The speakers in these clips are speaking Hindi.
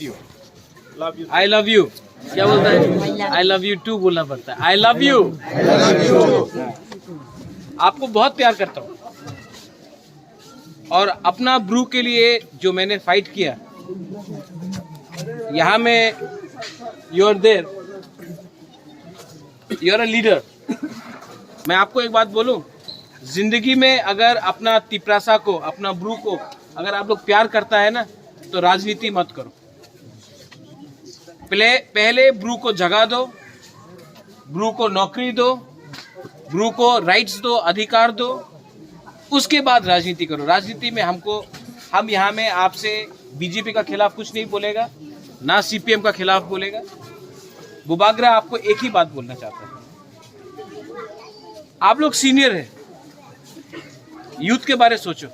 You, I love you. क्या बोलता है? आई लव यू टू बोलना पड़ता है। आई लव यू, आपको बहुत प्यार करता हूँ। और अपना ब्रू के लिए जो मैंने फाइट किया, यहाँ में you are there, you are a leader. मैं आपको एक बात बोलूं, जिंदगी में अगर अपना तिपरासा को, अपना ब्रू को अगर आप लोग प्यार करता है ना, तो राजनीति मत करो। पहले ब्रू को जगह दो, ब्रू को नौकरी दो, ब्रू को राइट्स दो, अधिकार दो, उसके बाद राजनीति करो। राजनीति में हम यहाँ में आपसे बीजेपी का खिलाफ कुछ नहीं बोलेगा, ना सीपीएम का खिलाफ बोलेगा। बुबागरा आपको एक ही बात बोलना चाहता है, आप लोग सीनियर हैं, यूथ के बारे सोचो।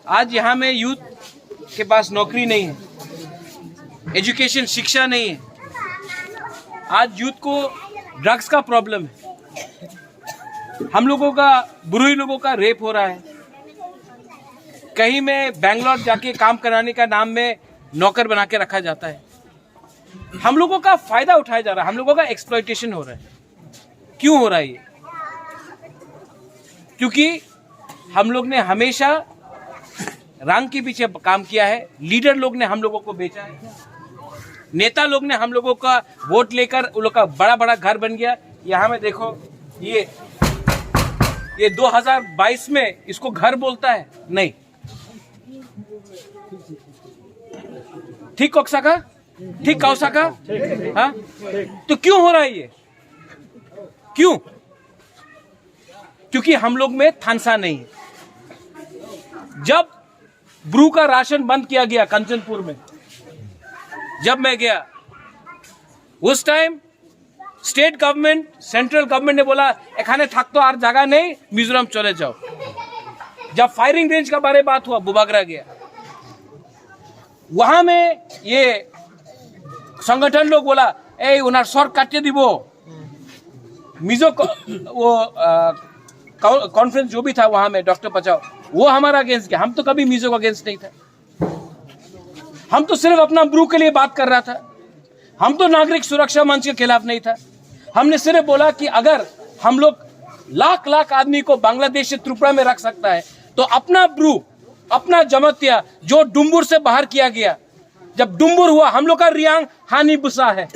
आज यहाँ में यूथ के पास नौकरी नहीं है, एजुकेशन, शिक्षा नहीं है। आज यूथ को ड्रग्स का प्रॉब्लम है, हम लोगों का, बुरुई लोगों का रेप हो रहा है, कहीं में बैंगलोर जाके काम कराने का नाम में नौकर बना के रखा जाता है। हम लोगों का फायदा उठाया जा रहा है, हम लोगों का एक्सप्लॉयटेशन हो रहा है। क्यों हो रहा है ये? क्योंकि हम लोग ने हमेशा रंग के पीछे काम किया है, लीडर लोग ने हम लोगों को बेचा है, नेता लोग ने हम लोगों का वोट लेकर उन लोग का बड़ा बड़ा घर बन गया। यहाँ में देखो, ये 2022 में इसको घर बोलता है नहीं, ठीक कौसा का, ठीक कौसा का, हाँ? तो क्यों हो रहा है ये? क्यों? क्योंकि हम लोग में थानसा नहीं है। जब ब्रू का राशन बंद किया गया कंचनपुर में, जब मैं गया उस time state government, central government ने बोला एखाने थक तो और जगह नहीं, मिजोरम चले जाओ। जब फायरिंग रेंज का बारे बात हुआ, बुबागरा गया, वहां में ये संगठन लोग बोला ए उनार सर काटे दिबो। मिजो वो कॉन्फ्रेंस जो भी था वहां में, डॉक्टर पचाओ, वो हमारा अगेंस्ट गया। हम तो कभी मिजो का अगेंस्ट नहीं था, हम तो सिर्फ अपना ब्रू के लिए बात कर रहा था। हम तो नागरिक सुरक्षा मंच के खिलाफ नहीं था। हमने सिर्फ बोला कि अगर हम लोग लाख लाख आदमी को बांग्लादेश से त्रिपुरा में रख सकता है, तो अपना ब्रू, अपना जमतिया जो डुम्बुर से बाहर किया गया, जब डुम्बुर हुआ, हम लोग का रियांग हानि बुसा है,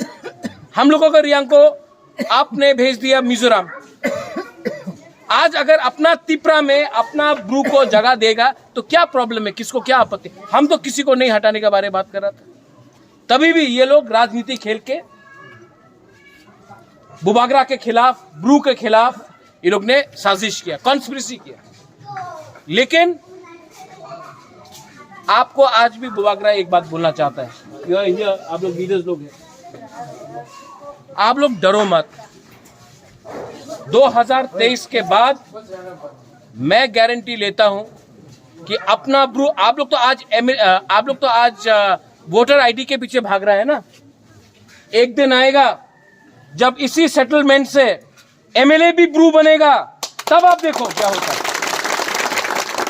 हम लोगों का रियांग को आपने भेज दिया मिजोरम। आज अगर अपना त्रिपुरा में अपना ब्रू को जगह देगा तो क्या प्रॉब्लम है, किसको क्या आपत्ति? हम तो किसी को नहीं हटाने के बारे में बात कर रहा था। तभी भी ये लोग राजनीति खेल के बुबागरा के खिलाफ, ब्रू के खिलाफ ये लोग ने साजिश किया, कॉन्स्पिरेसी किया। लेकिन आपको आज भी बुबागरा एक बात बोलना चाहता है, ये आप लोग लीडर्स लोग हैं, आप लोग डरो मत। 2023 के बाद मैं गारंटी लेता हूं कि अपना ब्रू, आप लोग तो आज वोटर आईडी के पीछे भाग रहा है ना। एक दिन आएगा जब इसी सेटलमेंट से एमएलए भी ब्रू बनेगा, तब आप देखो क्या होता है।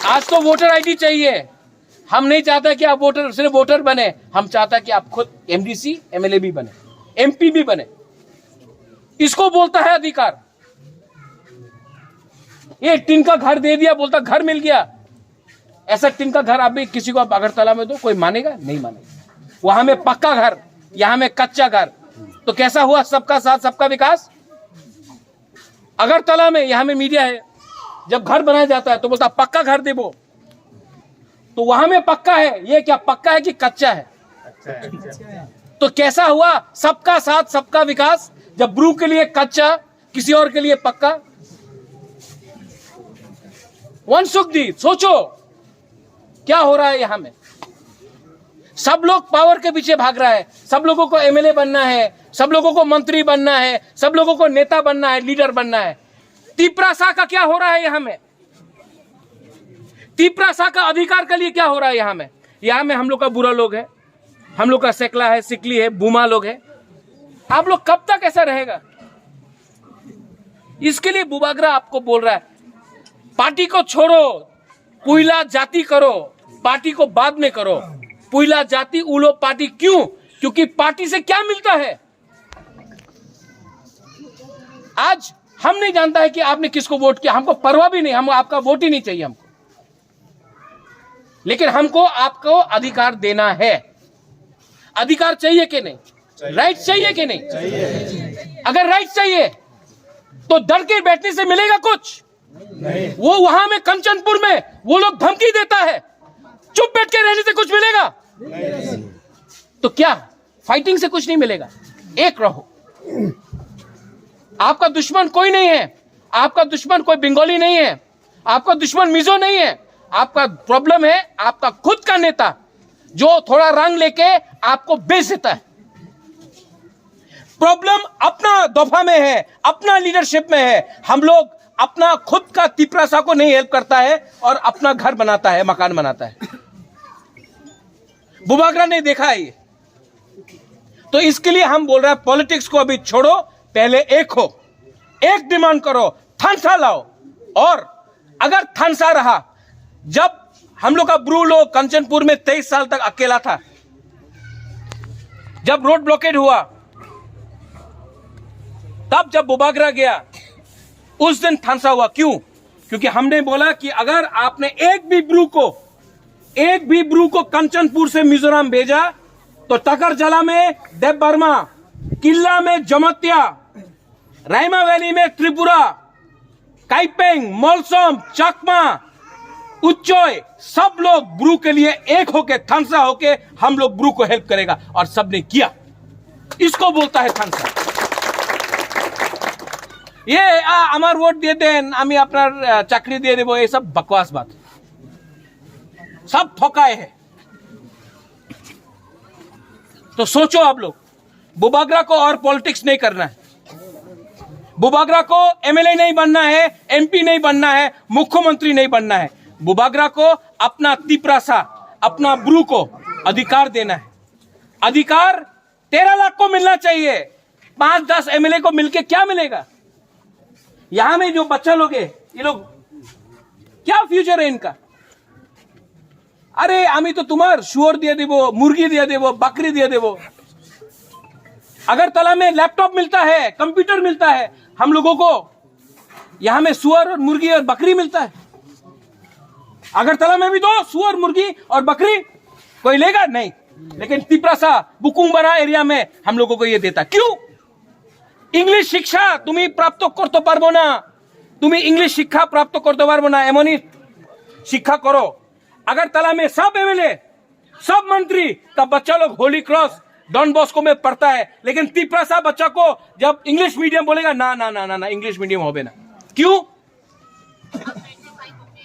आज तो वोटर आईडी चाहिए। हम नहीं चाहता कि आप सिर्फ वोटर बने, हम चाहता कि आप खुद एमडीसी, एमएलए भी बने, एमपी भी बने। इसको बोलता है अधिकार। ये टिन का घर दे दिया, बोलता घर मिल गया। ऐसा टिन का घर आप भी किसी को अगरतला में दो, कोई मानेगा? नहीं मानेगा। वहां में पक्का घर, यहां में कच्चा घर। तो कैसा हुआ सबका साथ सबका विकास? अगरतला में, यहां में मीडिया है, जब घर बनाया जाता है तो बोलता पक्का घर दे वो, तो वहां में पक्का है। ये क्या पक्का है कि कच्चा है? तो कैसा हुआ सबका साथ सबका विकास, जब ब्रू के लिए कच्चा, किसी और के लिए पक्का। वंशुकदी, सोचो क्या हो रहा है यहां में। सब लोग पावर के पीछे भाग रहा है, सब लोगों को एमएलए बनना है, सब लोगों को मंत्री बनना है, सब लोगों को नेता बनना है, लीडर बनना है। तिपरासा का क्या हो रहा है यहां में? तिपरासा का अधिकार के लिए क्या हो रहा है यहां में? यहां में हम लोग का बुरा लोग है, हम लोग का सेकला है, सिकली है, बुमा लोग है। आप लोग कब तक ऐसा रहेगा? इसके लिए बुबागरा आपको बोल रहा है, पार्टी को छोड़ो, पुइला जाति करो, पार्टी को बाद में करो। पुइला जाति उलो पार्टी। क्यों? क्योंकि पार्टी से क्या मिलता है? आज हम नहीं जानता है कि आपने किसको वोट किया, हमको परवाह भी नहीं, हम आपका वोट ही नहीं चाहिए हमको, लेकिन हमको आपको अधिकार देना है। अधिकार चाहिए कि नहीं? राइट चाहिए कि नहीं? चाहिए। अगर राइट चाहिए तो डर के बैठने से मिलेगा कुछ नहीं। वो वहां में कंचनपुर में वो लोग धमकी देता है, चुप बैठ के रहने से कुछ मिलेगा नहीं। तो क्या फाइटिंग से कुछ नहीं मिलेगा? एक रहो। आपका दुश्मन कोई नहीं है, आपका दुश्मन कोई बंगाली नहीं है, आपका दुश्मन मिजो नहीं है। आपका प्रॉब्लम है आपका खुद का नेता जो थोड़ा रंग लेके आपको बेच देता है। प्रॉब्लम अपना दफा में है, अपना लीडरशिप में है। हम लोग अपना खुद का तिपरासा को नहीं हेल्प करता है और अपना घर बनाता है, मकान बनाता है। बुबागरा ने देखा है ये, तो इसके लिए हम बोल रहे हैं पॉलिटिक्स को अभी छोड़ो, पहले एक हो, एक डिमांड करो, थानसा लाओ। और अगर थानसा रहा, जब हम लोग का ब्रू लोग कंचनपुर में 23 साल तक अकेला था, जब रोड ब्लॉकेड हुआ, तब जब बुबागरा गया उस दिन थानसा हुआ। क्यों? क्योंकि हमने बोला कि अगर आपने एक भी ब्रू को कंचनपुर से मिजोरम भेजा तो टकरजला में देव बर्मा, किल्ला में जमत्या, रायमा वैली में त्रिपुरा, काइपेंग, मोलसोम, चकमा, उच्चोय, सब लोग ब्रू के लिए एक होके, थानसा होके हम लोग ब्रू को हेल्प करेगा। और सबने किया। इसको बोलता है थानसा। ये আমার वोट দিয়ে देन, আমি আপনার চাকরি দিয়ে দেবো, ये सब बकवास बात, सब ठोकाए है। तो सोचो आप लोग, बुबागरा को और पॉलिटिक्स नहीं करना है, बुबागरा को एमएलए नहीं बनना है, एमपी नहीं बनना है, मुख्यमंत्री नहीं बनना है। बुबागरा को अपना तिपरासा, अपना ब्रू को अधिकार देना है। अधिकार 13 लाख को मिलना चाहिए। 5-10 एमएलए को मिलके क्या मिलेगा? यहां में जो बच्चा लोग है, ये लोग क्या फ्यूचर है इनका? अरे आमी तो तुम्हार शुअर दिए देवो, मुर्गी दिए देवो, बकरी दिए देवो। अगरतला में लैपटॉप मिलता है, कंप्यूटर मिलता है, हम लोगों को यहां में सुअर और मुर्गी और बकरी मिलता है। अगरतला में भी तो सुअर, मुर्गी और बकरी कोई लेगा नहीं, लेकिन तिपरासा, बुकुंबरा एरिया में हम लोगों को ये देता। क्यों? इंग्लिश शिक्षा तुम्हें प्राप्त करते पारबो ना, तुम्हें इंग्लिश शिक्षा प्राप्त करते पारबो ना, एमनी शिक्षा करो। अगरतला में सब एमएलए, सब मंत्री का बच्चा लोग होली क्रॉस, डॉन बॉस्को में पढ़ता है, लेकिन तिपरासा बच्चा को जब इंग्लिश मीडियम बोलेगा, ना ना ना ना ना, इंग्लिश मीडियम हो ना। क्यों?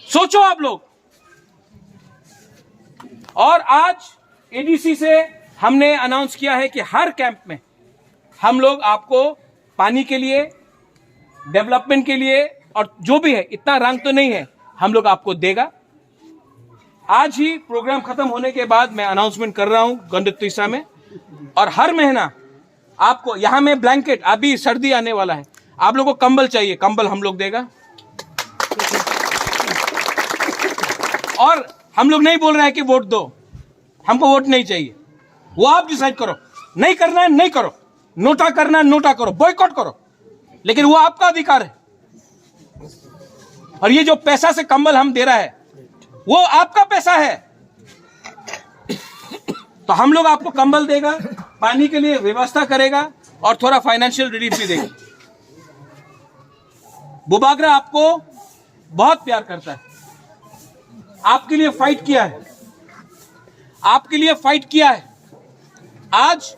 सोचो आप लोग। और आज एडीसी से हमने अनाउंस किया है कि हर कैंप में हम लोग आपको पानी के लिए, डेवलपमेंट के लिए, और जो भी है, इतना रंग तो नहीं है, हम लोग आपको देगा। आज ही प्रोग्राम खत्म होने के बाद मैं अनाउंसमेंट कर रहा हूं गंडतीसा में, और हर महीना आपको यहां में ब्लैंकेट, अभी सर्दी आने वाला है, आप लोगों को कंबल चाहिए, कंबल हम लोग देगा। और हम लोग नहीं बोल रहे हैं कि वोट दो, हमको वोट नहीं चाहिए, वो आप डिसाइड करो। नहीं करना है नहीं करो, नोटा करना है नोटा करो, बॉयकॉट करो, लेकिन वो आपका अधिकार है। और ये जो पैसा से कंबल हम दे रहा है, वो आपका पैसा है। तो हम लोग आपको कंबल देगा, पानी के लिए व्यवस्था करेगा, और थोड़ा फाइनेंशियल रिलीफ भी देगा। बुबागरा आपको बहुत प्यार करता है, आपके लिए फाइट किया है, आपके लिए फाइट किया है। आज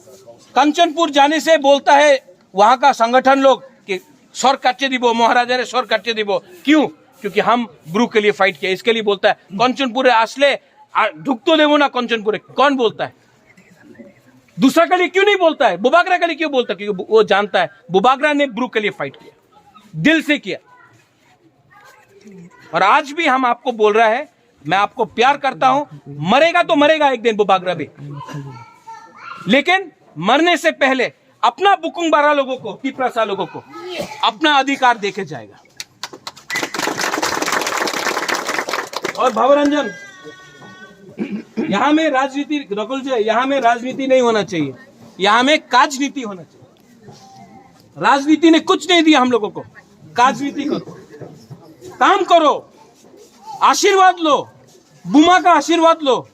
कंचनपुर जाने से बोलता है वहां का संगठन लोग कि स्वर काटे दिबो, महाराजा रे स्वर काटे दिबो। क्यों? क्योंकि हम ब्रू के लिए फाइट किया, इसके लिए बोलता है। कंचनपुरे आसले ढुक तो देवो ना, कंचनपुरे कौन बोलता है? दूसरा के लिए क्यों नहीं बोलता है? बुबागरा के लिए क्यों बोलता है? क्योंकि वो जानता है बुबागरा ने ब्रू के लिए फाइट किया, दिल से किया। और आज भी हम आपको बोल रहा है, मैं आपको प्यार करता हूं, मरेगा तो मरेगा एक दिन बुबागरा भी, लेकिन मरने से पहले अपना बुकुंबारा लोगों को, तिपरासा लोगों को अपना अधिकार देके जाएगा। और भावरंजन यहाँ में राजनीति, रकुल जी, यहाँ में राजनीति नहीं होना चाहिए, यहाँ में काजनीति होना चाहिए। राजनीति ने कुछ नहीं दिया हम लोगों को, काजनीति करो, काम करो, आशीर्वाद लो, बुमा का आशीर्वाद लो,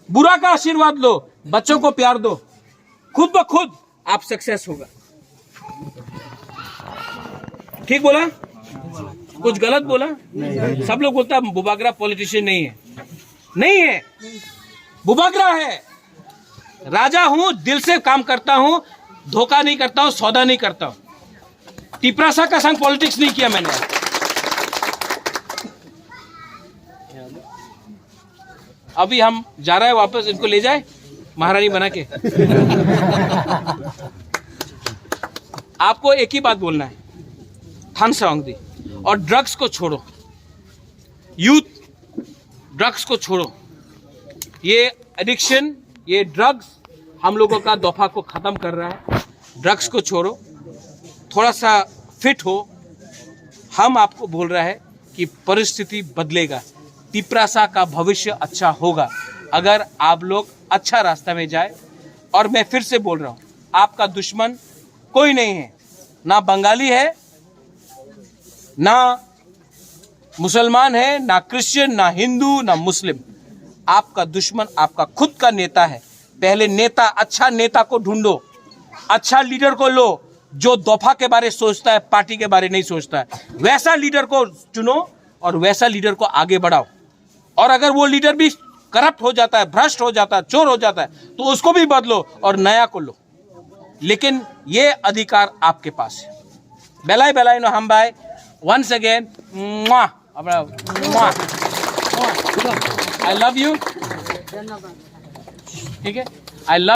बुरा का आशीर्वाद लो, बच्चों को प्यार दो, खुद ब खुद आप सक्सेस होगा। ठीक बोला? कुछ गलत बोला? सब लोग बोलता है बुबागरा पॉलिटिशियन नहीं है। नहीं है, बुबागरा है। राजा हूं, दिल से काम करता हूं, धोखा नहीं करता हूं, सौदा नहीं करता हूं। टिपरासा का संग पॉलिटिक्स नहीं किया मैंने। अभी हम जा रहे हैं वापस, इनको ले जाए महारानी बना के। आपको एक ही बात बोलना है, थान सांगदी, और ड्रग्स को छोड़ो। यूथ, ड्रग्स को छोड़ो। ये एडिक्शन, ये ड्रग्स हम लोगों का दफा को खत्म कर रहा है। ड्रग्स को छोड़ो, थोड़ा सा फिट हो। हम आपको बोल रहा है कि परिस्थिति बदलेगा, टिपरासा का भविष्य अच्छा होगा अगर आप लोग अच्छा रास्ता में जाए। और मैं फिर से बोल रहा हूं, आपका दुश्मन कोई नहीं है, ना बंगाली है, ना मुसलमान है, ना क्रिश्चियन, ना हिंदू, ना मुस्लिम। आपका दुश्मन आपका खुद का नेता है। पहले नेता, अच्छा नेता को ढूंढो, अच्छा लीडर को लो, जो दफा के बारे सोचता है, पार्टी के बारे नहीं सोचता है। वैसा लीडर को चुनो और वैसा लीडर को आगे बढ़ाओ। और अगर वो लीडर भी करप्ट हो जाता है, भ्रष्ट हो जाता है, चोर हो जाता है, तो उसको भी बदलो और नया को लो। लेकिन ये अधिकार आपके पास है। बेलाई बेलाई नो हम भाई, once again, I love you. ठीक है, I love